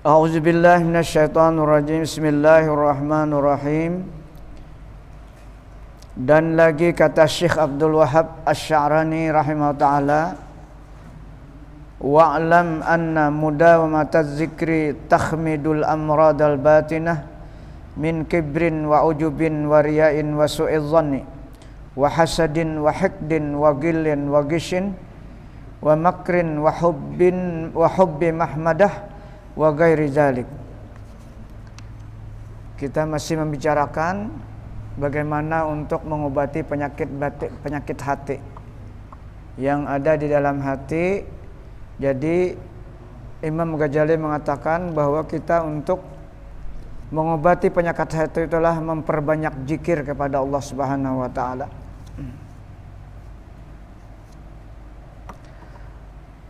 A'udzubillahi minasyaitonirrajim. Bismillahirrahmanirrahim. Dan lagi kata Syekh Abdul Wahhab Asy-Sya'rani rahimahullah ta'ala, wa'lam anna mudawamataz zikri takhmidul amradal batinah min kibrin wa ujubin wa riya'in wa su'iz zanni wa hasadin wa hiqdin wa ghillin wa gishin wa makrin wa hubbi mahmadah wa ghairi zalik. Kita masih membicarakan bagaimana untuk mengobati penyakit hati yang ada di dalam hati. Jadi Imam Ghazali mengatakan bahwa kita untuk mengobati penyakit hati itulah memperbanyak zikir kepada Allah Subhanahu wa taala.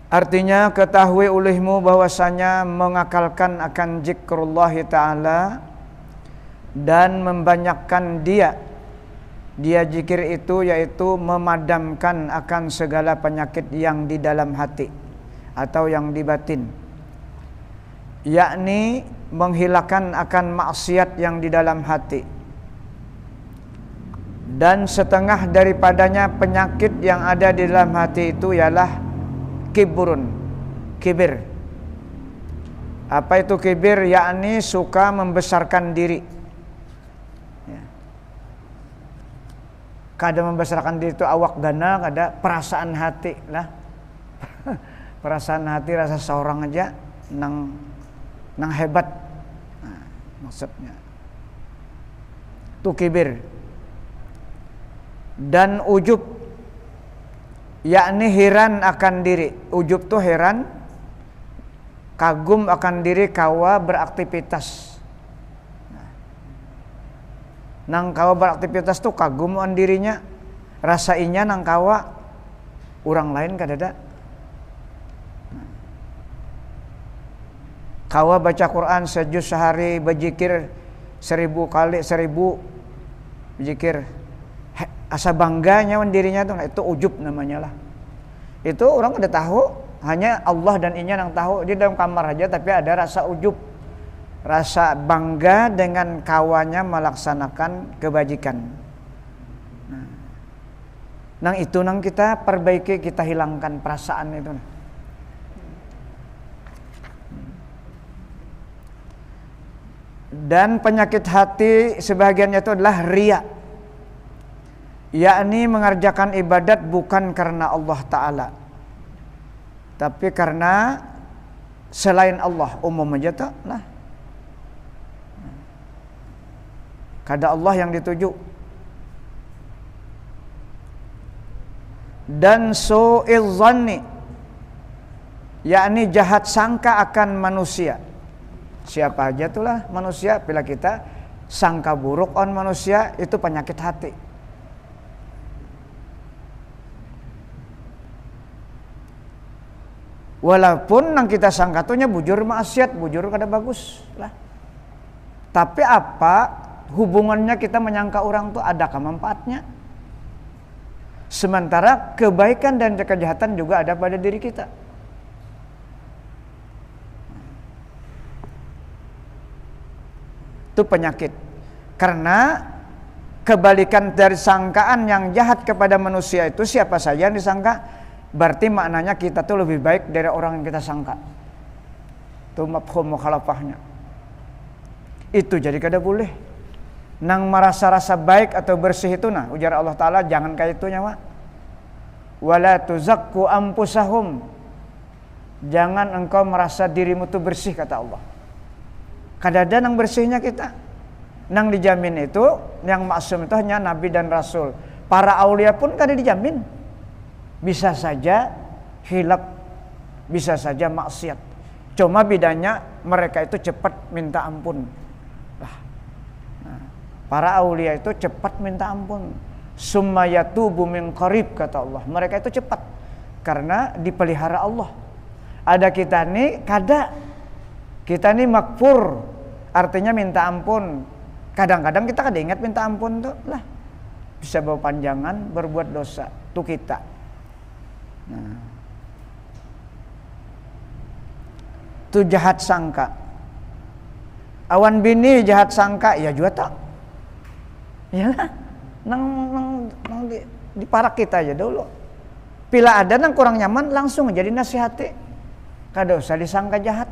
Artinya ketahui olehmu bahwasanya mengakalkan akan zikrullah ta'ala dan membanyakkan dia zikir itu, yaitu memadamkan akan segala penyakit yang di dalam hati atau yang di batin, yakni menghilangkan akan maksiat yang di dalam hati. Dan setengah daripadanya penyakit yang ada di dalam hati itu ialah kibir. Apa itu kibir? Yakni suka membesarkan diri. Kadang membesarkan diri itu awak gana, kada perasaan hati lah. Perasaan hati rasa seorang aja nang hebat. Nah, maksudnya itu kibir. Dan ujub, yakni heran akan diri. Ujub tuh heran, kagum akan diri kawa beraktivitas. Nang kawa beraktivitas tuh kagum akan dirinya, rasainya nang kawa orang lain kadada. Kawa baca Quran sejuz sehari, berzikir 1000 kali 1000 berzikir. Asa bangganya dirinya tuh, itu ujub namanya lah. Itu orang udah tahu, hanya Allah dan inya yang tahu. Di dalam kamar aja tapi ada rasa ujub, rasa bangga dengan kawannya melaksanakan kebajikan. Nang itu nang kita perbaiki, kita hilangkan perasaan itu. Dan penyakit hati sebagiannya itu adalah riya, yakni mengerjakan ibadat bukan karena Allah Ta'ala, tapi karena selain Allah. Umum aja tak lah, kada Allah yang dituju. Dan su'iz zanni, yakni jahat sangka akan manusia. Siapa aja itulah manusia, bila kita sangka buruk on manusia, itu penyakit hati. Walaupun nang kita sangka tuhnya bujur maksiat, bujur kada bagus lah. Tapi apa hubungannya kita menyangka orang tuh adakah manfaatnya? Sementara kebaikan dan kejahatan juga ada pada diri kita. Itu penyakit. Karena kebalikan dari sangkaan yang jahat kepada manusia itu, siapa saja yang disangka, berarti maknanya kita tuh lebih baik dari orang yang kita sangka. Itu mafhum mukhalafahnya. Itu jadi kada boleh. Nang merasa rasa baik atau bersih itu, nah ujar Allah Ta'ala, jangan kayak itu nyawa. Wala tuzakku ampusahum, jangan engkau merasa dirimu tuh bersih, kata Allah. Kadada nang bersihnya kita. Nang dijamin itu, yang maksum itu hanya Nabi dan Rasul. Para aulia pun kada dijamin. Bisa saja hilaf, bisa saja maksiat. Cuma bedanya mereka itu cepat minta ampun. Para aulia itu cepat minta ampun. Summa yatubu min qarib, kata Allah. Mereka itu cepat karena dipelihara Allah. Ada kita nih kada. Kita nih makfur, artinya minta ampun. Kadang-kadang kita kada ingat minta ampun tuh lah. Bisa bawa panjangan berbuat dosa. Itu kita. Nah, itu jahat sangka. Awan bini jahat sangka, ya juga tak. Iyalah, nang di parak kita aja dulu. Bila ada nang kurang nyaman langsung jadi nasihati. Kada usah disangka jahat.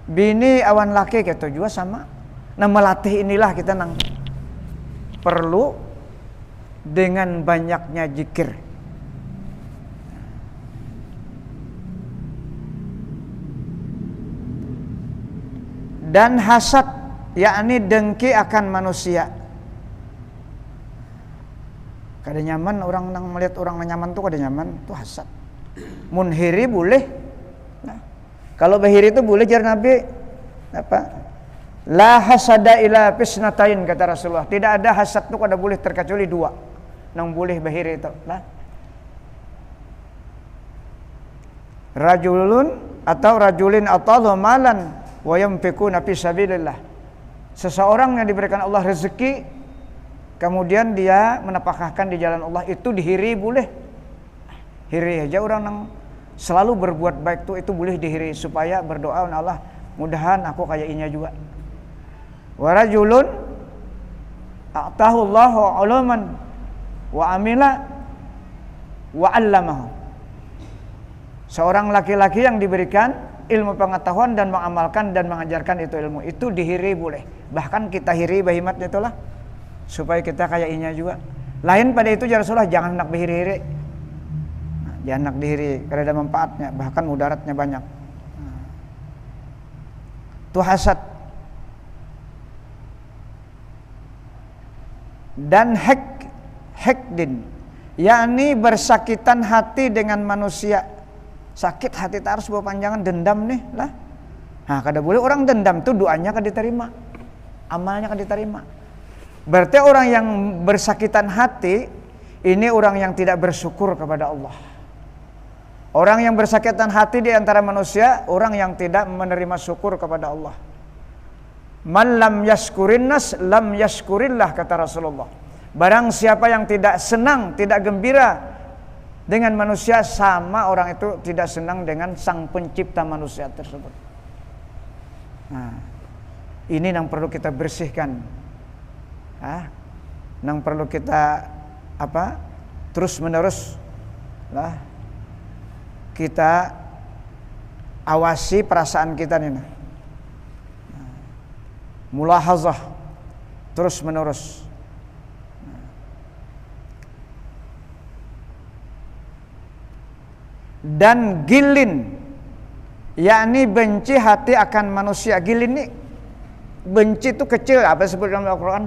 Bini awan laki gitu juga sama. Nah melatih inilah kita nang perlu dengan banyaknya zikir. Dan hasad, yakni dengki akan manusia. Kada nyaman orang nang melihat orang nyaman tuh kada nyaman, tuh hasad. Munhiri boleh. Nah, kalau bahiri itu boleh jar Nabi apa? La hasada ila fisnatain kata Rasulullah. Tidak ada hasad tuh kada boleh terkecuali dua. Nang boleh bahiri itu. Lah. Rajulun atau rajulin atau malan wa yunfiquna fi sabilillah. Seseorang yang diberikan Allah rezeki kemudian dia menapakahkan di jalan Allah, itu dihiri boleh. Hiri aja orang yang selalu berbuat baik itu boleh dihiri supaya berdoa Allah, mudahan aku kayak inya juga. Wa rajulun a'tahu Allahu 'uluman wa amila wa 'allamahu. Seorang laki-laki yang diberikan ilmu pengetahuan dan mengamalkan dan mengajarkan itu ilmu, itu dihiri boleh. Bahkan kita hiri bahimatnya itulah supaya kita kayak inya juga. Lain pada itu ya Rasulullah, jangan nak berhiri-hiri. Nah, jangan nak dihiri karena ada manfaatnya, bahkan mudaratnya banyak. Itu hasad. Dan hekdin, yakni bersakitan hati dengan manusia. Sakit hati tak harus bawa panjangan dendam nih lah. Nah, kada boleh orang dendam tuh doanya kada diterima, amalnya kada diterima. Berarti orang yang bersakitan hati ini orang yang tidak bersyukur kepada Allah. Orang yang bersakitan hati di antara manusia, orang yang tidak menerima syukur kepada Allah. Man lam yaskurin nas lam yaskurillah kata Rasulullah. Barang siapa yang tidak senang, tidak gembira dengan manusia, sama orang itu tidak senang dengan sang pencipta manusia tersebut. Nah, ini yang perlu kita bersihkan. Yang perlu kita terus menerus lah kita awasi perasaan kita nih. Mulahazah terus menerus. Dan gilin, yakni benci hati akan manusia. Gilin ini benci itu kecil, apa disebut dalam Al-Quran?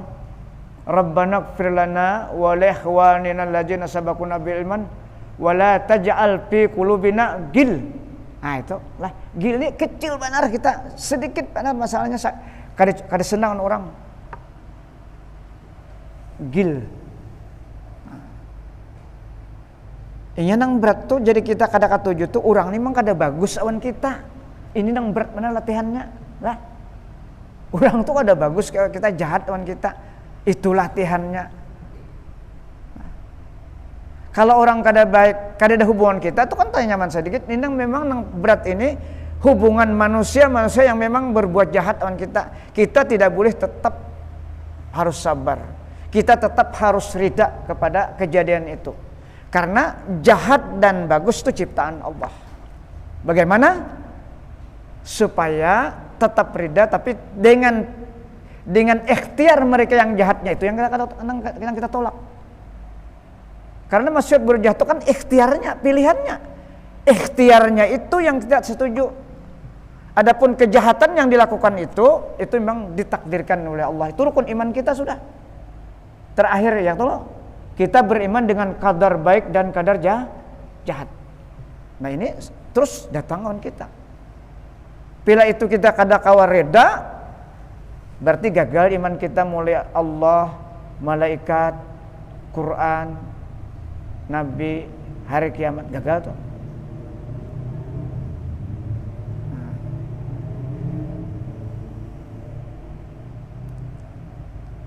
Rabbana ighfir lana wa li ikhwanina alladzina sabaquna bil iman wa la taj'al fi qulubina gil. Nah itu lah, gil ini kecil benar, kita sedikit benar masalahnya kada senang orang. Gil. Ini nang berat tuh, jadi kita kada katuju tuh orang ini memang kada bagus awan kita. Ini nang berat mana latihannya lah. Orang tuh kada bagus kalau kita jahat awan kita. Itu latihannya. Kalau orang kada baik, kada ada hubungan kita tuh kan tanya nyaman sedikit. Ini nang memang nang berat ini hubungan manusia yang memang berbuat jahat awan kita. Kita tidak boleh, tetap harus sabar. Kita tetap harus ridha kepada kejadian itu. Karena jahat dan bagus itu ciptaan Allah. Bagaimana? Supaya tetap ridha, tapi dengan ikhtiar mereka yang jahatnya itu yang kita tolak. Karena maksud berjahat itu kan ikhtiarnya, pilihannya. Ikhtiarnya itu yang tidak setuju. Adapun kejahatan yang dilakukan itu memang ditakdirkan oleh Allah. Itu rukun iman kita sudah. Terakhir ya tolong. Kita beriman dengan kadar baik dan kadar jahat. Nah ini terus datang on kita. Bila itu kita kada kawa reda, berarti gagal iman kita mulai Allah, malaikat, Quran, Nabi, hari kiamat, gagal tuh.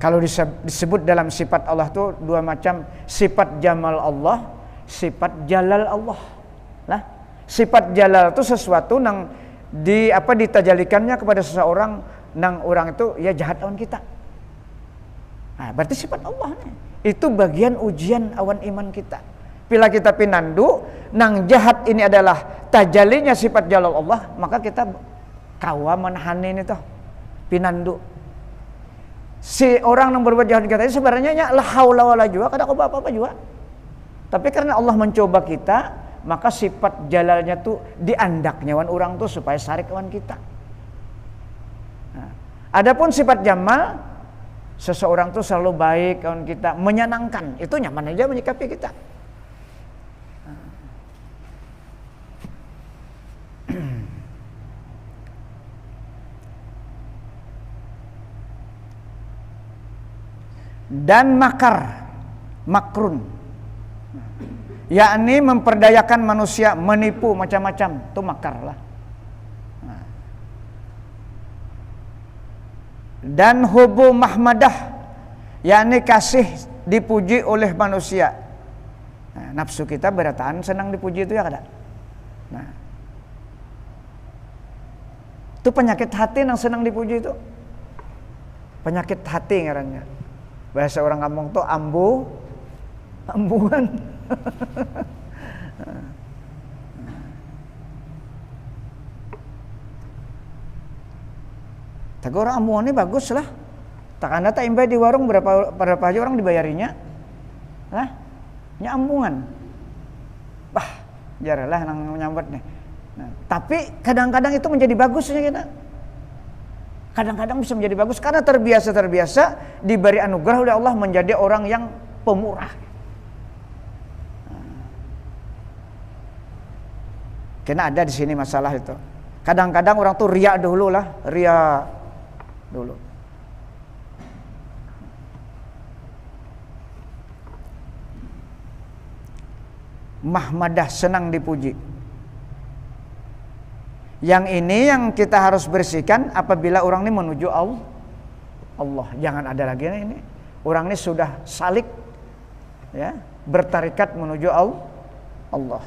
Kalau disebut dalam sifat Allah tuh dua macam, sifat jamal Allah, sifat jalal Allah. Lah, Sifat jalal itu sesuatu nang ditajalikannya kepada seseorang nang orang itu ya jahat lawan kita. Nah, berarti sifat Allah nih. Itu bagian ujian awan iman kita. Bila kita pinandu nang jahat ini adalah tajalinya sifat jalal Allah, maka kita kawa menahanin itu pinandu. Si orang yang berbuat jahat kita ini sebenarnya la haula wala quwwata kada apa-apa juga. Tapi karena Allah mencoba kita, maka sifat jalalnya tuh diandak nyawan orang tuh supaya sarik kawan kita. Nah, adapun sifat jamal, seseorang tuh selalu baik kawan kita, menyenangkan, itu nyaman aja menyikapi kita. Dan makrun, yakni memperdayakan manusia, menipu macam-macam, itu makar lah. Dan hubu mahmadah, yakni kasih dipuji oleh manusia. Nah, nafsu kita berataan senang dipuji itu ya kada. Nah, itu penyakit hati yang senang dipuji itu. Penyakit hati ngarannya. Bahasa orang kampung tuh ambuan. Tapi orang ambuan ini bagus lah. Tak anda tak imbai di warung berapa aja orang dibayarinya, lah, nya ambungan. Bah, jaralah nang menyambut nih. Nah, tapi kadang-kadang itu menjadi bagusnya kita. Kadang-kadang bisa menjadi bagus karena terbiasa diberi anugerah oleh Allah menjadi orang yang pemurah. Karena ada di sini masalah itu. Kadang-kadang orang tuh ria dulu. Mahmadah, senang dipuji. Yang ini yang kita harus bersihkan apabila orang ini menuju Allah. Jangan ada lagi ini. Orang ini sudah salik, ya, bertarikat menuju Allah.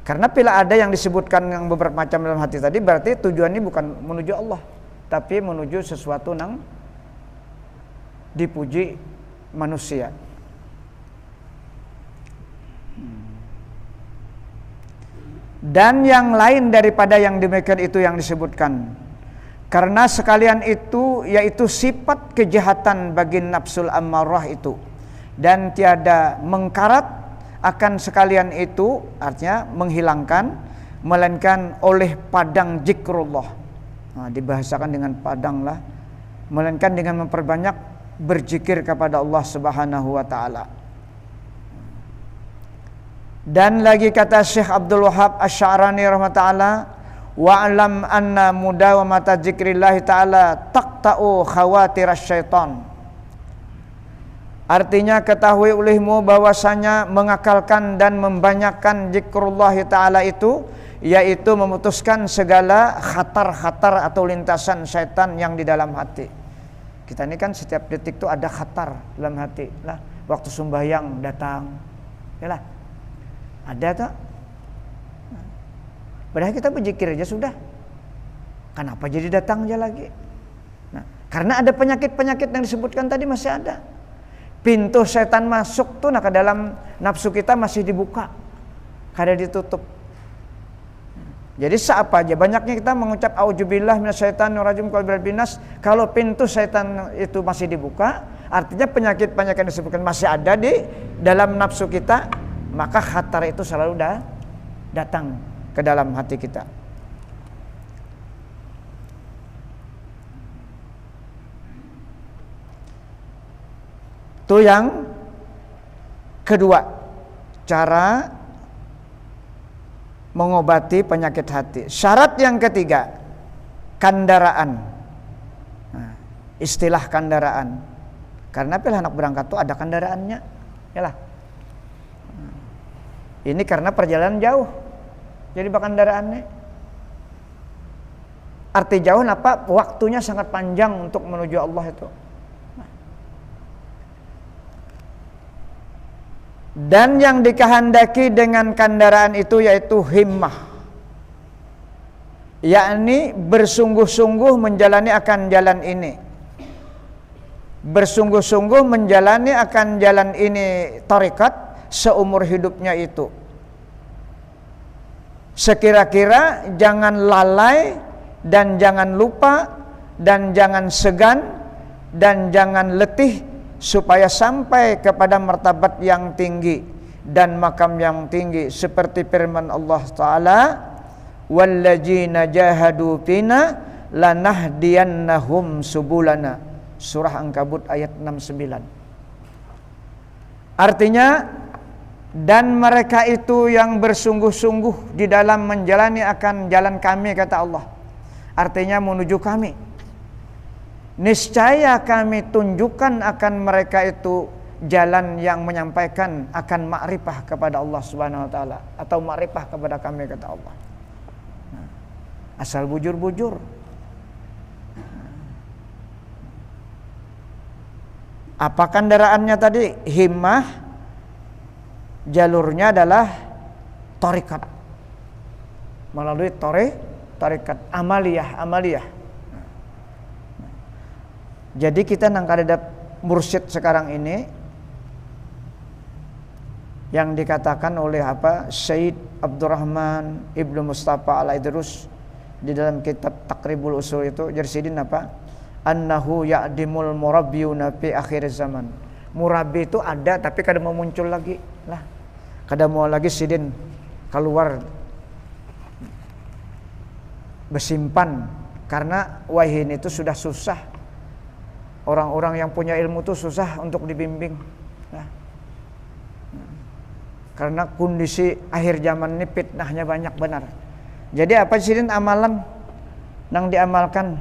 Karena bila ada yang disebutkan yang beberapa macam dalam hati tadi, berarti tujuannya bukan menuju Allah, tapi menuju sesuatu yang dipuji manusia. Dan yang lain daripada yang demikian itu yang disebutkan. Karena sekalian itu yaitu sifat kejahatan bagi nafsul ammarah itu, dan tiada mengkarat akan sekalian itu, artinya menghilangkan, melainkan oleh padang zikrullah. Nah, dibahasakan dengan padang lah, melainkan dengan memperbanyak berzikir kepada Allah Subhanahu wa taala. Dan lagi kata Syekh Abdul Wahab Asy-Sya'rani rahmatullah, wa'lam anna mudawamata dzikrillah ta'ala taqta'u khawatirasy syaitan. Artinya ketahui olehmu bahwasanya mengakalkan dan membanyakkan zikrullah ta'ala itu, yaitu memutuskan segala khatar-khatar atau lintasan syaitan yang di dalam hati. Kita ini kan setiap detik itu ada khatar dalam hati lah. Waktu sembahyang datang, yalah, ada tak? Padahal kita berzikir aja sudah. Kenapa jadi datang aja lagi? Nah, karena ada penyakit-penyakit yang disebutkan tadi masih ada. Pintu setan masuk tuh ke dalam nafsu kita masih dibuka, kada ditutup. Jadi seapa aja banyaknya kita mengucap auzubillah minasyaitonir rajim qul binas, kalau pintu setan itu masih dibuka, artinya penyakit-penyakit yang disebutkan masih ada di dalam nafsu kita, maka khatar itu selalu datang ke dalam hati kita. Itu yang kedua, cara mengobati penyakit hati. Syarat yang ketiga, kandaraan. Nah, istilah kandaraan. Karena pilih anak berangkat itu ada kendaraannya, yalah. Ini karena perjalanan jauh, jadi bakal kendaraannya. Arti jauh apa? Waktunya sangat panjang untuk menuju Allah itu. Dan yang dikehendaki dengan kendaraan itu yaitu himmah, yakni bersungguh-sungguh menjalani akan jalan ini, bersungguh-sungguh menjalani akan jalan ini tarekat seumur hidupnya itu. Sekira-kira jangan lalai dan jangan lupa dan jangan segan dan jangan letih, supaya sampai kepada martabat yang tinggi dan makam yang tinggi, seperti firman Allah Ta'ala, walladzina jahadu fina lanahdiyannahum subulana, surah Ankabut ayat 69. Artinya, dan mereka itu yang bersungguh-sungguh di dalam menjalani akan jalan kami, kata Allah, artinya menuju kami, niscaya kami tunjukkan akan mereka itu jalan yang menyampaikan akan makrifah kepada Allah Subhanahu wa taala, atau makrifah kepada kami, kata Allah. Asal bujur-bujur. Apa kendaraannya tadi? Himmah, jalurnya adalah tarekat, melalui tarekat amaliyah. Jadi kita nang kada mursyid sekarang ini yang dikatakan oleh Syed Abdurrahman Ibnu Mustafa Al-Idrus di dalam kitab Taqribul Usul itu, jadi sidin annahu ya'dimul murabbiyuna fi akhir zaman. Murabbi itu ada tapi kada mau muncul lagi lah, kada mau lagi sidin keluar bersimpan, karena wahin itu sudah susah. Orang-orang yang punya ilmu itu susah untuk dibimbing. Nah, karena kondisi akhir zaman ini fitnahnya banyak benar. Jadi apa sih amalan nang diamalkan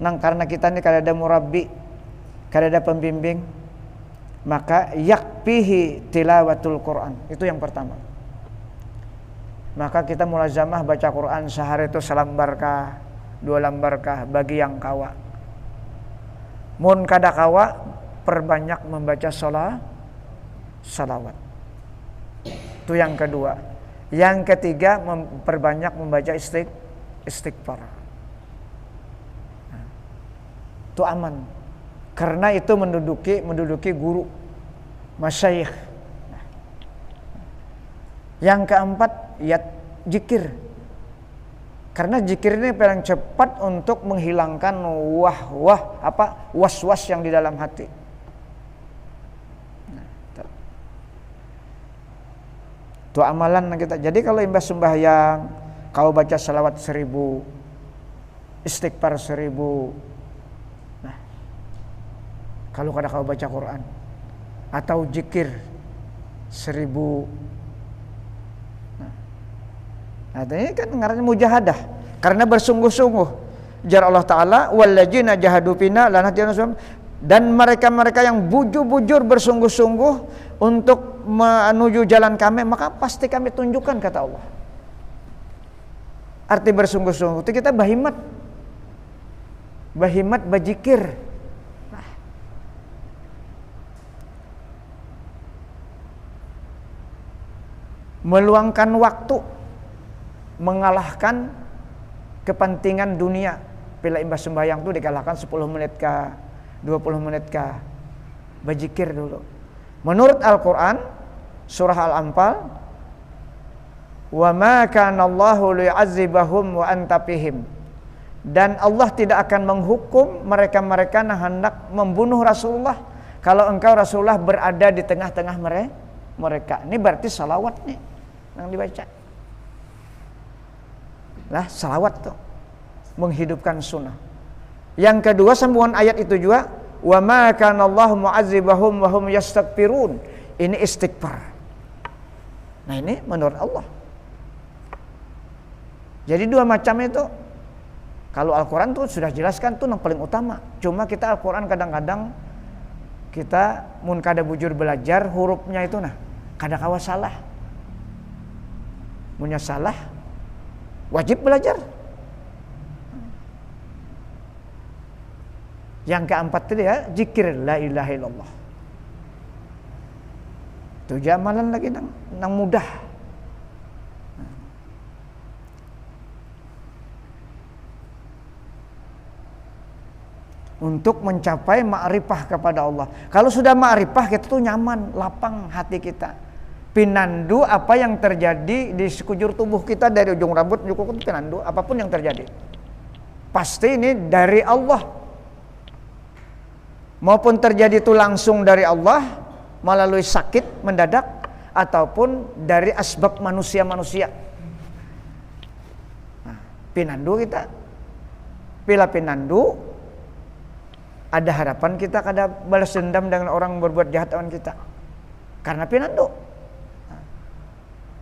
nang, karena kita ini kada ada murabbi, kada ada pembimbing, maka yakfihi tilawatul Quran. Itu yang pertama. Maka kita mulazamah baca Quran sehari itu selambarkah, 2 lambarkah bagi yang kawa. Mun kada kawa, perbanyak membaca salawat. Itu yang kedua. Yang ketiga, perbanyak membaca istighfar. Itu aman. Karena itu menduduki guru, masyayikh. Yang keempat, ya zikir. Karena zikir ini paling cepat untuk menghilangkan was-was yang di dalam hati. Itu amalan kita. Jadi kalau imbas sembahyang, kau baca salawat 1000, istighfar 1000. Nah, kalau kada kau baca Quran atau zikir 1000. Nah, ini kan ngarannya mujahadah, karena bersungguh-sungguh. Jar Allah Ta'ala, walladzina jahadu fina lanahdiyannahum, dan mereka-mereka yang bujur-bujur bersungguh-sungguh untuk menuju jalan kami, maka pasti kami tunjukkan, kata Allah. Arti bersungguh-sungguh itu kita bahimat bajikir. Nah, meluangkan waktu, mengalahkan kepentingan dunia. Bila imbas sembahyang itu dikalahkan 10 menit kah, 20 menit kah, bajikir dulu. Menurut Al-Quran surah Al-Anfal, wa ma kana Allahu liyu'adzibahum wa anta fihim, dan Allah tidak akan menghukum mereka-mereka yang hendak membunuh Rasulullah kalau engkau Rasulullah berada di tengah-tengah mereka. Ini berarti salawat nih yang dibaca. Lah salawat tuh menghidupkan sunnah. Yang kedua, sambungan ayat itu juga, wa ma kana Allahu mu'adzibahum wa hum yastaghfirun. Ini istighfar. Nah, ini menurut Allah. Jadi 2 macam itu. Kalau Al-Quran tuh sudah jelaskan tuh yang paling utama. Cuma kita Al-Quran kadang-kadang kita mun kada bujur belajar hurufnya itu kada kawa salah. Munnya salah wajib belajar. Yang keempat tadi ya, zikir la ilaha illallah. Itu amalan lagi nang mudah. Untuk mencapai ma'rifah kepada Allah. Kalau sudah ma'rifah kita tuh nyaman, lapang hati kita. Pinandu apa yang terjadi di sekujur tubuh kita dari ujung rambut cukup pinandu apapun yang terjadi. Pasti ini dari Allah. Maupun terjadi itu langsung dari Allah melalui sakit mendadak ataupun dari asbab manusia-manusia. Nah, pinandu kita. Bila pinandu ada harapan kita kada balas dendam dengan orang berbuat jahat lawan kita. Karena pinandu.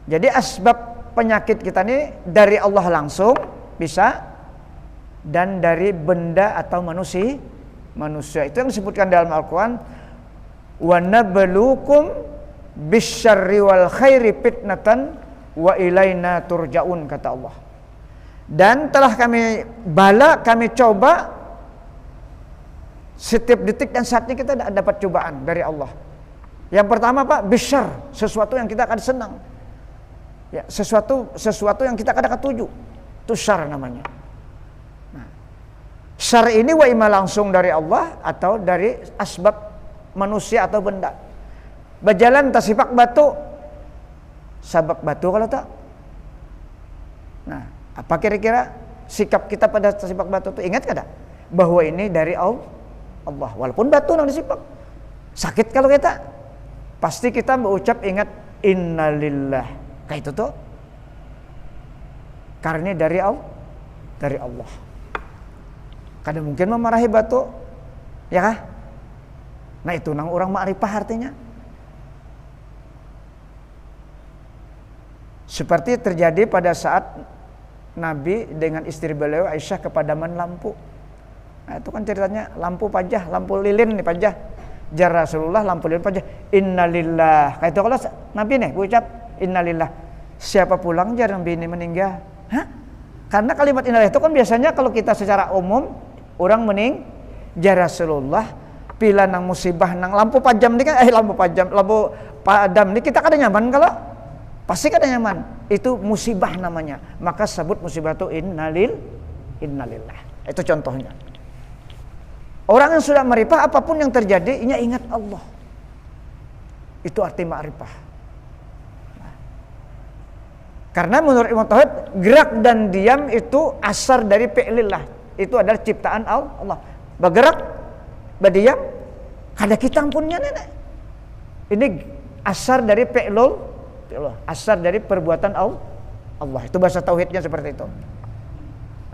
Jadi asbab penyakit kita ini dari Allah langsung bisa dan dari benda atau manusia. Itu yang disebutkan dalam Al-Qur'an, wa nabluukum bisyarri wal khairi fitnatan wa ilaina turja'un, kata Allah. Dan telah kami bala, kami coba setiap detik dan saatnya kita dapat cobaan dari Allah. Yang pertama Pak, bisyar, sesuatu yang kita akan senang. Ya, sesuatu yang kita kadang ketuju, itu syar namanya. Nah, syar ini wa ima langsung dari Allah atau dari asbab manusia atau benda. Berjalan tasipak batu, sabak batu kalau tak. Nah, apa kira-kira sikap kita pada tasipak batu itu? Ingat kada bahwa ini dari Allah, walaupun batu yang disipak. Sakit kalau kita, pasti kita mengucap ingat innalillah. Kayak itu tuh karena dari Allah. Kadang mungkin memarahi batu, ya kah? Nah itu nang orang ma'rifah artinya. Seperti terjadi pada saat Nabi dengan istri beliau Aisyah kepadaman lampu. Nah itu kan ceritanya lampu pajah, lampu lilin nih pajah. Jar Rasulullah lampu lilin pajah. Innalillah. Kayak itu kalau Nabi nih ucap innalillah. Siapa pulang jar Nabi ini meninggal? Hah? Karena kalimat innalillah itu kan biasanya kalau kita secara umum orang jar Rasulullah pila nang musibah nang lampu padam ini kan lampu padam ini kita kada nyaman kalau pasti kada nyaman. Itu musibah namanya. Maka sebut musibah itu innalillah. Itu contohnya. Orang yang sudah ma'rifah apapun yang terjadi ia ingat Allah. Itu arti ma'rifah. Karena menurut Imam Tauhid gerak dan diam itu asar dari fi'lillah. Itu adalah ciptaan Allah. Bergerak, berdiam, kada kita ampunnya nenek. Ini asar dari fi'lul, asar dari perbuatan Allah. Itu bahasa tauhidnya seperti itu.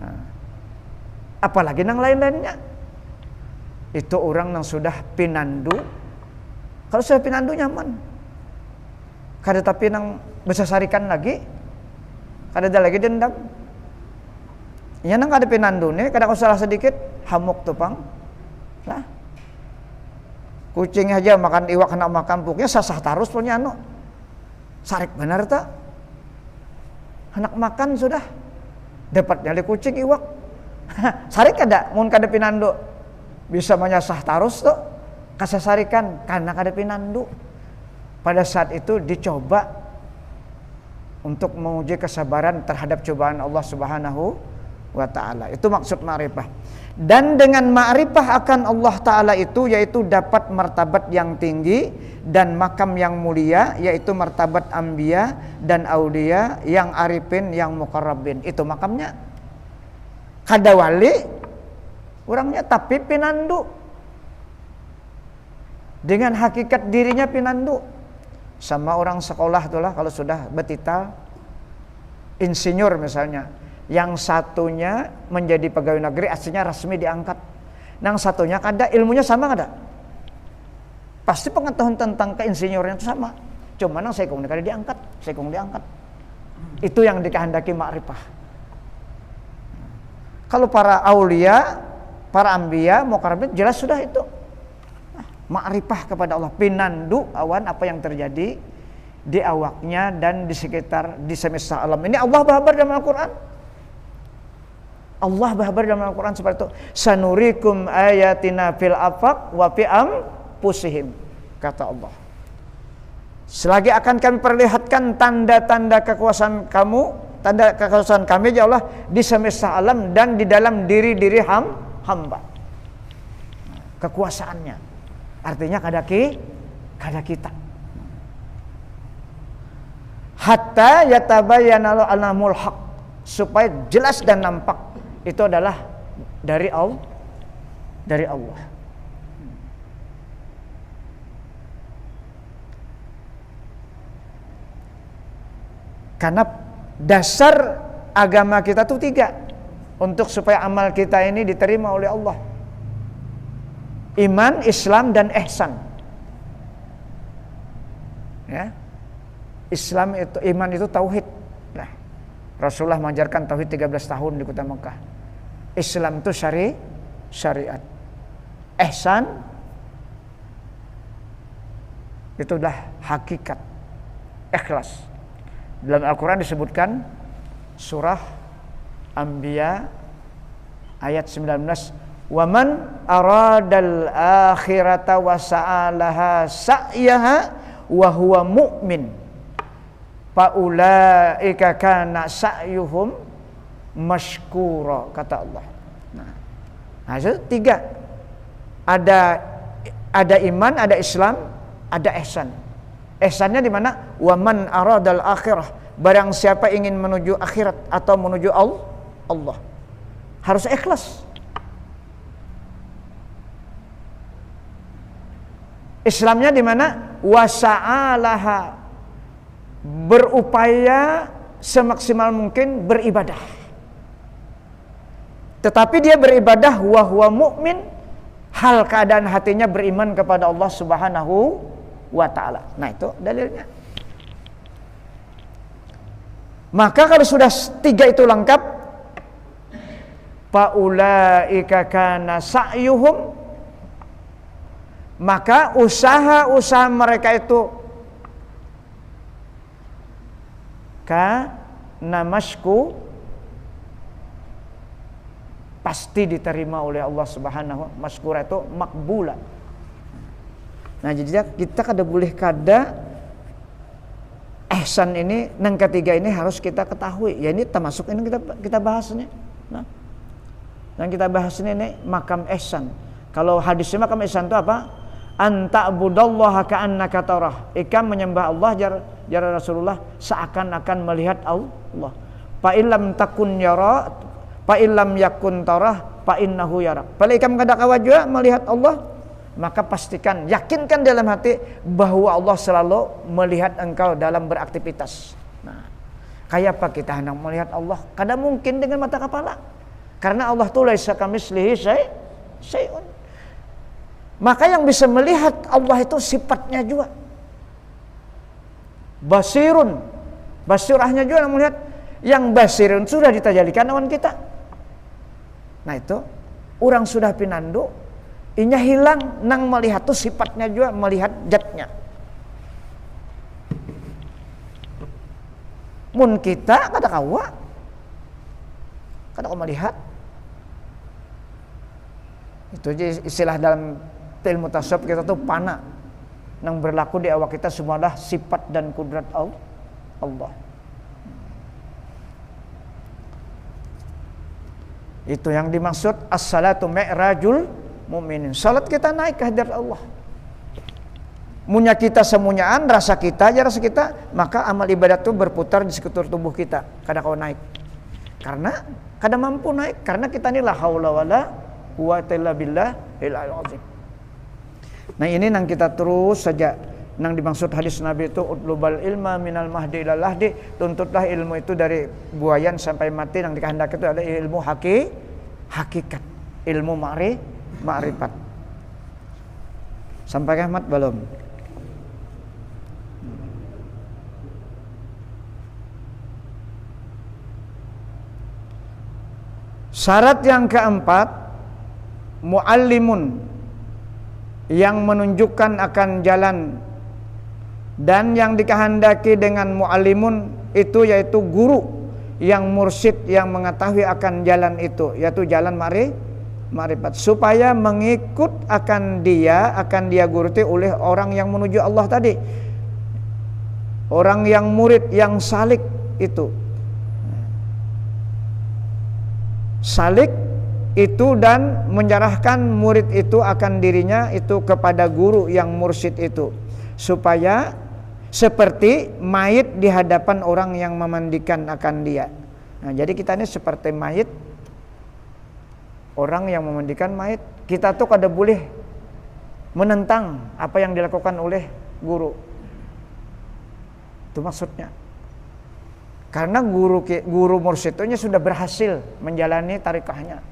Nah, apalagi yang lain-lainnya. Itu orang yang sudah pinandu. Kalau sudah pinandu nyaman. Kada tapi nang besasarikan lagi. Kada ada lagi dendam. Ya nang kada pinandu nih, kada salah sedikit hamuk tupang. Lah. Kucing aja makan iwak kena makan puknya sasah tarus punya anu. Sarik benar tak? Anak makan sudah dapat nyali kucing iwak. Sarik kada mun kada pinandu. Bisa menyasah tarus tuh kasasarikan karena kada pinandu. Pada saat itu dicoba untuk menguji kesabaran terhadap cobaan Allah Subhanahu wa taala. Itu maksud ma'rifah. Dan dengan ma'rifah akan Allah taala itu yaitu dapat martabat yang tinggi dan makam yang mulia, yaitu martabat anbiya dan aulia yang arifin yang muqarrabin. Itu makamnya. Kada wali orangnya tapi pinandu. Dengan hakikat dirinya pinandu. Sama orang sekolah itulah kalau sudah betital insinyur misalnya, yang satunya menjadi pegawai negeri aslinya resmi diangkat, yang satunya kada ilmunya sama kada, pasti pengetahuan tentang keinsinyurnya itu sama, cuma nang sekong kada diangkat. Itu yang dikehendaki ma'rifah. Kalau para aulia, para anbiya, muqarrabin jelas sudah itu. Ma'rifah kepada Allah, pinandu awan apa yang terjadi di awaknya dan di sekitar di semesta alam. Ini Allah berhabar dalam Al-Qur'an. Allah berhabar dalam Al-Qur'an seperti itu. Sanurikum ayatina fil afaq wa fi anfusihim, kata Allah. selagi akan kami perlihatkan tanda-tanda kekuasaan kamu, tanda kekuasaan kami ya Allah di semesta alam dan di dalam diri-diri hamba. Kekuasaannya artinya kada kita. Hatta yatabayyana al-amul haq, supaya jelas dan nampak itu adalah dari Allah. Karena dasar agama kita tuh 3 untuk supaya amal kita ini diterima oleh Allah: iman, Islam, dan ihsan. Ya. Islam itu, iman itu tauhid. Nah, Rasulullah mengajarkan tauhid 13 tahun di kota Mekah. Islam itu syariat. Ihsan itu adalah hakikat, ikhlas. Dalam Al-Quran disebutkan surah Anbiya ayat 19, wa man aradal akhirata wa sa'alaha sa'yaha wa huwa mu'min faulaika kana sa'yuhum mashkura, kata Allah. Nah, itu 3. Ada iman, ada Islam, ada ihsan. Ihsannya di mana? Wa man aradal akhirah, barang siapa ingin menuju akhirat atau menuju Allah, harus ikhlas. Islamnya di mana? Wasa'alaha, berupaya semaksimal mungkin beribadah. Tetapi dia beribadah wa huwa mu'min, hal keadaan hatinya beriman kepada Allah Subhanahu wa ta'ala. Nah, itu dalilnya. Maka kalau sudah 3 itu lengkap, faulaika kana sa'yuhum, maka usaha-usaha mereka itu namasku pasti diterima oleh Allah Subhanahu. Maskura itu makbula. Nah, jadi kita kada boleh kada ihsan ini yang ketiga ini harus kita ketahui. Ya, ini termasuk ini kita bahas ini. Nah, yang kita bahas ini makam ihsan. Kalau hadisnya makam ihsan itu apa? Anta'budallaha ka'annaka tarah. Ikam menyembah Allah jar Rasulullah seakan-akan melihat Allah. Fa illam takun yara, fa illam yakun tarah, fa innahu yara. Kalau ikam kada kawajua melihat Allah, maka pastikan, yakinkan dalam hati bahwa Allah selalu melihat engkau dalam beraktivitas. Nah, kayak apa kita hendak melihat Allah? Kada mungkin dengan mata kepala. Karena Allah tu laisa kamitslihi syai'un. Maka yang bisa melihat Allah itu sifatnya juga. Basirun, basirahnya juga yang melihat. Yang basirun sudah ditajalikan lawan kita. Nah, itu orang sudah pinandu, inya hilang nang melihat tuh sifatnya juga, melihat zatnya. Mun kita kada kawa, kada melihat. Itu aja istilah dalam ilmu tasawuf kita tuh pana, nang berlaku di awak kita semualah sifat dan kudrat Allah. Itu yang dimaksud as-salatu mi'rajul mu'minin. Salat kita naik ke hadirat Allah. Munya kita semunyaan, rasa kita, maka amal ibadat itu berputar di sekitar tubuh kita. Kada kau naik. Karena kada mampu naik, karena kita ini la haula wala quwata illa billahil azim. Nah, ini nang kita terus saja nang dimaksud hadis Nabi itu utlubal ilma minal mahdi ilal lahdi, tuntutlah ilmu itu dari buayan sampai mati. Yang dikehendaki itu adalah ilmu hakikat, ilmu ma'rifat. Sampai Ahmad belum? Syarat yang keempat, muallimun, yang menunjukkan akan jalan. Dan yang dikehendaki dengan muallimun itu yaitu guru yang mursyid, yang mengetahui akan jalan itu, yaitu jalan ma'rifat, supaya mengikut akan dia guruti oleh orang yang menuju Allah tadi. orang yang murid yang salik itu. Salik itu dan menyerahkan murid itu akan dirinya itu kepada guru yang mursyid itu, supaya seperti mayit di hadapan orang yang memandikan akan dia. Nah, jadi kita ini seperti mayit, orang yang memandikan mayit. Kita tuh kada boleh menentang apa yang dilakukan oleh guru. Itu maksudnya. Karena guru mursyid itu sudah berhasil menjalani tarikahnya.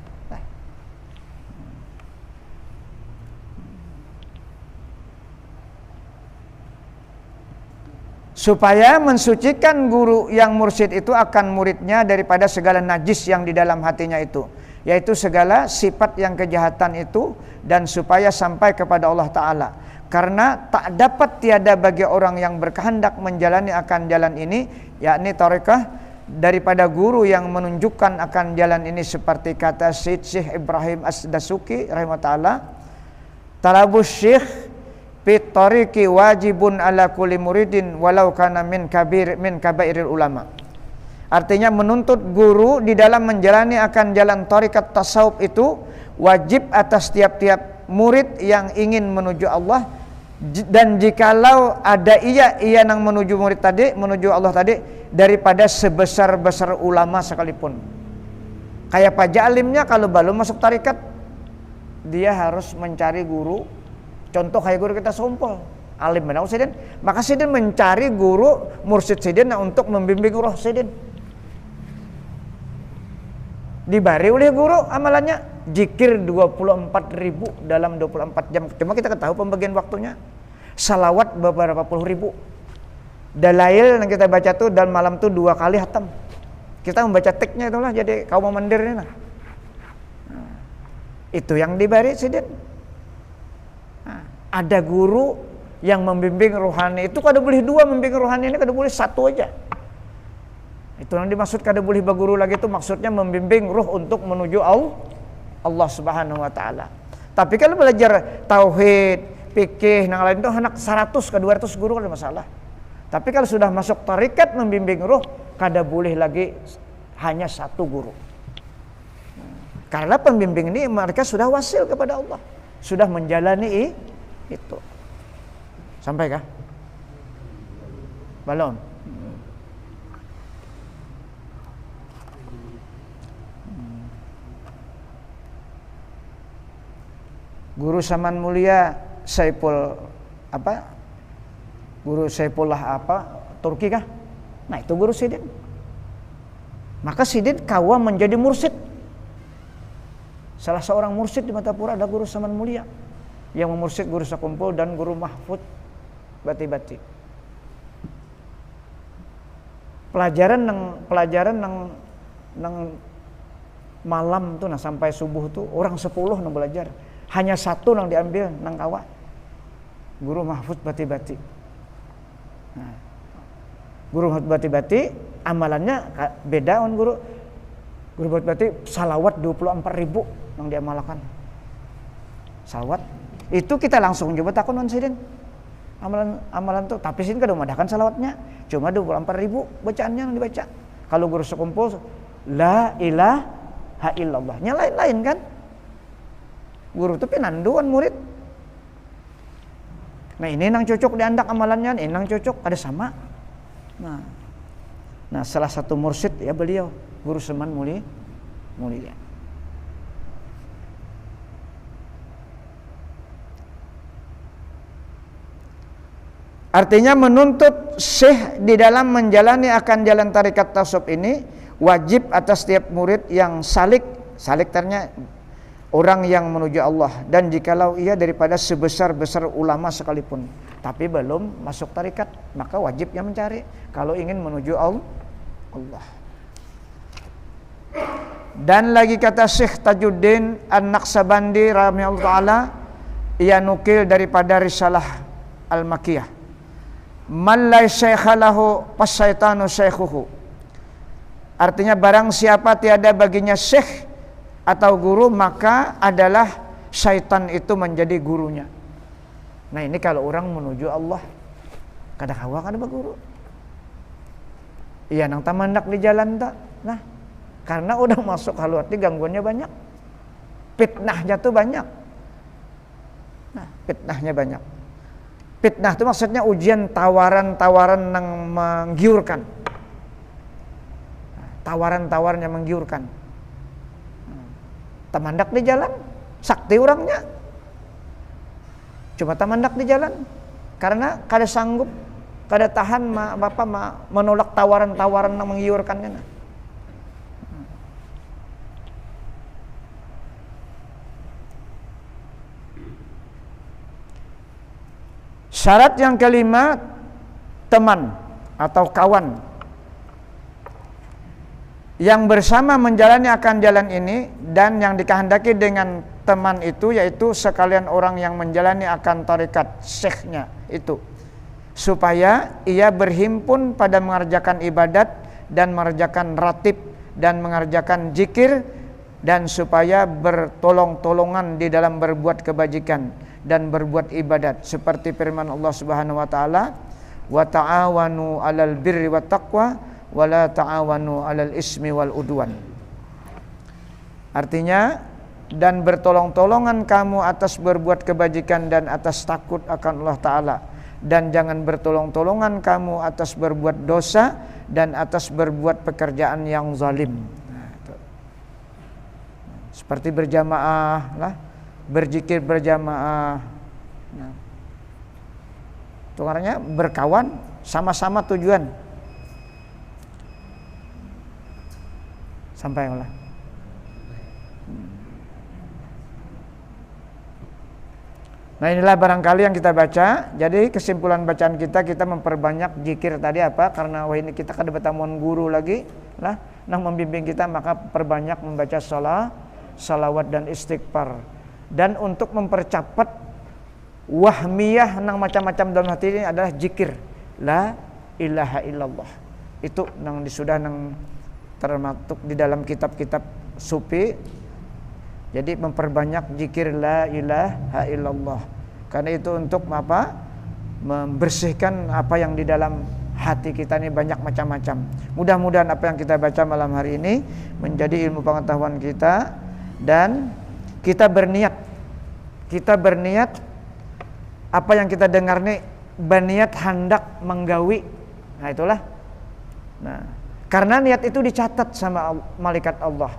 Supaya mensucikan guru yang mursyid itu akan muridnya daripada segala najis yang di dalam hatinya itu, yaitu segala sifat yang kejahatan itu, dan supaya sampai kepada Allah Ta'ala. Karena tak dapat tiada bagi orang yang berkehendak menjalani akan jalan ini, yakni tarekah, daripada guru yang menunjukkan akan jalan ini, seperti kata Syekh Ibrahim As-Dasuki rahimahullah, talabus syekh fit tariqi wajibun ala kulli muridin walau kana min kabairil ulama. Artinya menuntut guru di dalam menjalani akan jalan tarikat tasawuf itu wajib atas tiap-tiap murid yang ingin menuju Allah. Dan jikalau ada ia yang menuju murid tadi, menuju Allah tadi, daripada sebesar-besar ulama sekalipun. Kayak Pak Jalimnya kalau belum masuk tarikat, dia harus mencari guru. Contoh kayak guru kita Sompol, alim benar Sidin. Maka Sidin mencari guru mursyid Sidin untuk membimbing roh Sidin. Dibari oleh guru amalannya zikir 24.000 dalam 24 jam. Cuma kita ketahui pembagian waktunya. Salawat beberapa puluh ribu. Dalail yang kita baca tuh dalam malam tuh 2 kali hatam. Kita membaca teknya itulah, jadi kaum mandir ini lah. Nah, itu yang dibari Sidin. Nah, ada guru yang membimbing rohani itu kada boleh 2 membimbing rohani, ini kada boleh 1 aja. Itu yang dimaksud kada boleh berguru lagi, itu maksudnya membimbing ruh untuk menuju Allah Subhanahu wa taala. Tapi kalau belajar tauhid, fikih, nang lain itu anak 100 ke 200 guru ada masalah. Tapi kalau sudah masuk tarikat membimbing ruh, kada boleh lagi hanya 1 guru. Karena pembimbing ini mereka sudah wasil kepada Allah, sudah menjalani itu. Sampai kah? Belum. Guru Saman Mulia Saiful apa? Guru Saifullah apa? Turki kah? Nah, itu guru Sidin. Maka Sidin kawa menjadi mursyid. Salah seorang mursyid di Matapura ada guru Saman Mulia yang memursyid guru Sakumpul dan guru Mahfud Bati-Bati. Pelajaran nang malam tuh nah sampai subuh tuh orang 10 nang belajar. Hanya 1 nang diambil nang kawa. Guru Mahfud Bati-Bati. Nah, guru Mahfud Bati-Bati amalannya beda on guru. Guru Bati-Bati salawat 24.000 nang diamalkan. Salawat. Itu kita langsung coba takon on Sidin. Amalan tuh, tapi Sidin kada madahkan salawatnya. Cuma 24.000 bacaannya yang dibaca. Kalau guru sekumpul la ilaha illallah. Nya lain-lain kan? Guru itu pinanduan murid. Nah, ini nang cocok diandak amalannya, ini nang cocok ada sama. Nah, salah satu mursyid ya beliau Guru Saman Mulia. Artinya menuntut syekh di dalam menjalani akan jalan tarikat tasawuf ini wajib atas setiap murid yang salik ternyata orang yang menuju Allah, dan jikalau ia daripada sebesar-besar ulama sekalipun tapi belum masuk tarikat, maka wajibnya mencari kalau ingin menuju Allah. Dan lagi kata Syekh Tajuddin An-Naqsabandi rahimahullah taala, ia nukil daripada risalah Al-Makiyah, man la syaikha lahu fasyaitanu syaikhuhu. Artinya barang siapa tiada baginya syekh atau guru, maka adalah syaitan itu menjadi gurunya. Nah, ini kalau orang menuju Allah kada kawa kada berguru. Iya nang tamandak di jalan tak. Nah, karena udah masuk halwati gangguannya banyak. Fitnahnya tuh banyak. Nah, fitnahnya banyak. Fitnah itu maksudnya ujian tawaran-tawaran yang menggiurkan. Tawaran-tawaran yang menggiurkan. Tamandak di jalan, sakti orangnya. Cuma tamandak di jalan karena kada sanggup, kada tahan bapak menolak tawaran-tawaran yang menggiurkannya. Syarat yang kelima, teman atau kawan yang bersama menjalani akan jalan ini, dan yang dikehendaki dengan teman itu yaitu sekalian orang yang menjalani akan tarekat syekhnya itu, supaya ia berhimpun pada mengerjakan ibadat dan mengerjakan ratib dan mengerjakan zikir, dan supaya bertolong-tolongan di dalam berbuat kebajikan dan berbuat ibadat, seperti firman Allah Subhanahu wa taala, wa ta'awanu 'alal birri wat taqwa wa la ta'awanu 'alal ismi wal udwan. Artinya, dan bertolong-tolongan kamu atas berbuat kebajikan dan atas takut akan Allah taala, dan jangan bertolong-tolongan kamu atas berbuat dosa dan atas berbuat pekerjaan yang zalim. Nah, itu. Seperti berjamaah lah, berzikir berjamaah. Nah, itu artinya berkawan, sama-sama tujuan. Sampai lah. Nah, inilah barangkali yang kita baca. Jadi kesimpulan bacaan kita memperbanyak zikir tadi apa? Karena ini kita kada bertamuan guru lagi lah, nang membimbing kita, maka perbanyak membaca salawat dan istighfar. Dan untuk mempercepat wahmiyah nang macam-macam dalam hati ini adalah zikir la ilaha illallah. Itu nang disudah nang termasuk di dalam kitab-kitab sufi. Jadi memperbanyak zikir la ilaha illallah. Karena itu untuk apa? Membersihkan apa yang di dalam hati kita ini banyak macam-macam. Mudah-mudahan apa yang kita baca malam hari ini menjadi ilmu pengetahuan kita, dan kita berniat apa yang kita dengar nih, berniat hendak menggawi. Nah, itulah. Nah, karena niat itu dicatat sama malaikat Allah.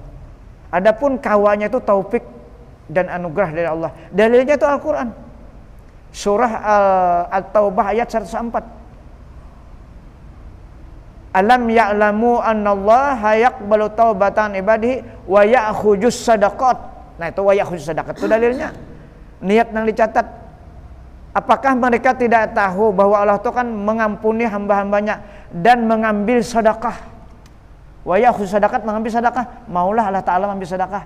Adapun kawannya itu taufik dan anugerah dari Allah. Dalilnya itu Al-Quran. Surah At-Taubah ayat 104. Alam ya'lamu annallaha yaqbalu taubatan ibadihi wa ya'khujus sadaqat. Nah, itu wa ya'khujus sadaqat itu dalilnya. Niat yang dicatat. Apakah mereka tidak tahu bahwa Allah itu kan mengampuni hamba-hambanya dan mengambil sedekah? Wa ya'khudz sadaqat, mengambil sedekah. Maulah Allah Ta'ala mengambil sedekah.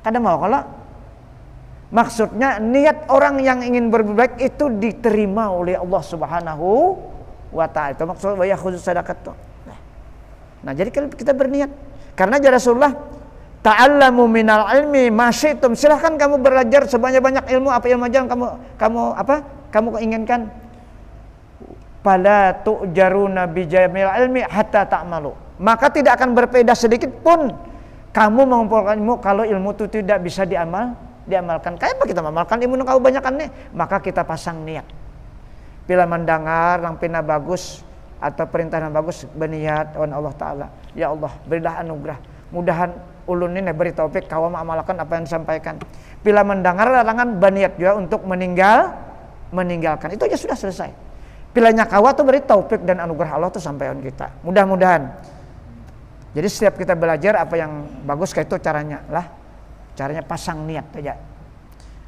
Kada mau kalau maksudnya niat orang yang ingin berbuat baik itu diterima oleh Allah Subhanahu wa Ta'ala. Itu maksud wa ya'khudz sadaqat itu. Nah, jadi kalau kita berniat, karena Rasulullah, ta'allamu minal ilmi ma syi'tum, silahkan kamu belajar sebanyak-banyak ilmu, apa ilmu aja kamu inginkan. Fala tu'jaruna bi jamil ilmi hatta ta'malu. Maka tidak akan berbeda sedikit pun kamu mengumpulkan ilmu kalau ilmu itu tidak bisa diamalkan. Kayak apa kita mengamalkan ilmu yang kau banyakkan nih? Maka kita pasang niat. Bila mendengar yang pina bagus atau perintah yang bagus, berniat on Allah Ta'ala, ya Allah berilah anugerah, mudahan ulun ini beri taufik kau mengamalkan apa yang disampaikan. Bila mendengar larangan, berniat juga untuk meninggalkan. Itu aja sudah selesai. Pilahnya kawa tuh beri taufik dan anugerah Allah tuh sampai on kita. Mudah-mudahan. Jadi setiap kita belajar apa yang bagus, kayak itu caranya lah. Caranya pasang niat aja.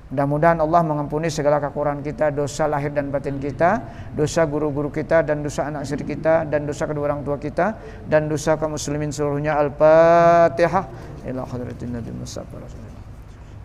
Mudah-mudahan Allah mengampuni segala kekurangan kita, dosa lahir dan batin kita, dosa guru-guru kita, dan dosa anak istri kita, dan dosa kedua orang tua kita, dan dosa kaum muslimin seluruhnya. Al-Fatihah. Ila hadratin Nabi Mustafa Rasulullah.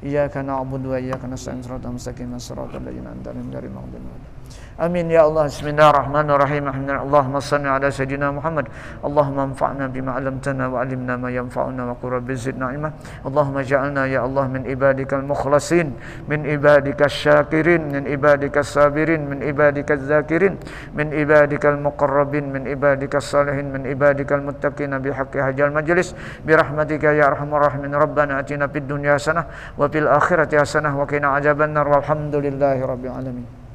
Iyyaka na'budu wa iyyaka nasta'in, shiratal mustaqim, shiratal ladzina an'amta 'alaihim ghairil maghdubi 'alaihim. Amin ya Allah. Bismillahirrahmanirrahim. Allahumma salli ala sayyidina Muhammad. Allahumma anfa'na bima 'allamtana wa 'allimna ma yanfa'una wa qur rabbi zidna ilma. Allahumma ja'alna ya Allah min ibadikal mukhlasin, min ibadikal syakirin, min ibadikal sabirin, min ibadikal zakirin, min ibadikal muqarrabin, min ibadikal salihin, min ibadikal muttaqin bi haqqi hajal majlis bi rahmatika ya arhamar rahimin. Rabbana atina fid dunya hasanah wa fil akhirati hasanah wa qina adzabannar. Walhamdulillahi rabbil alamin.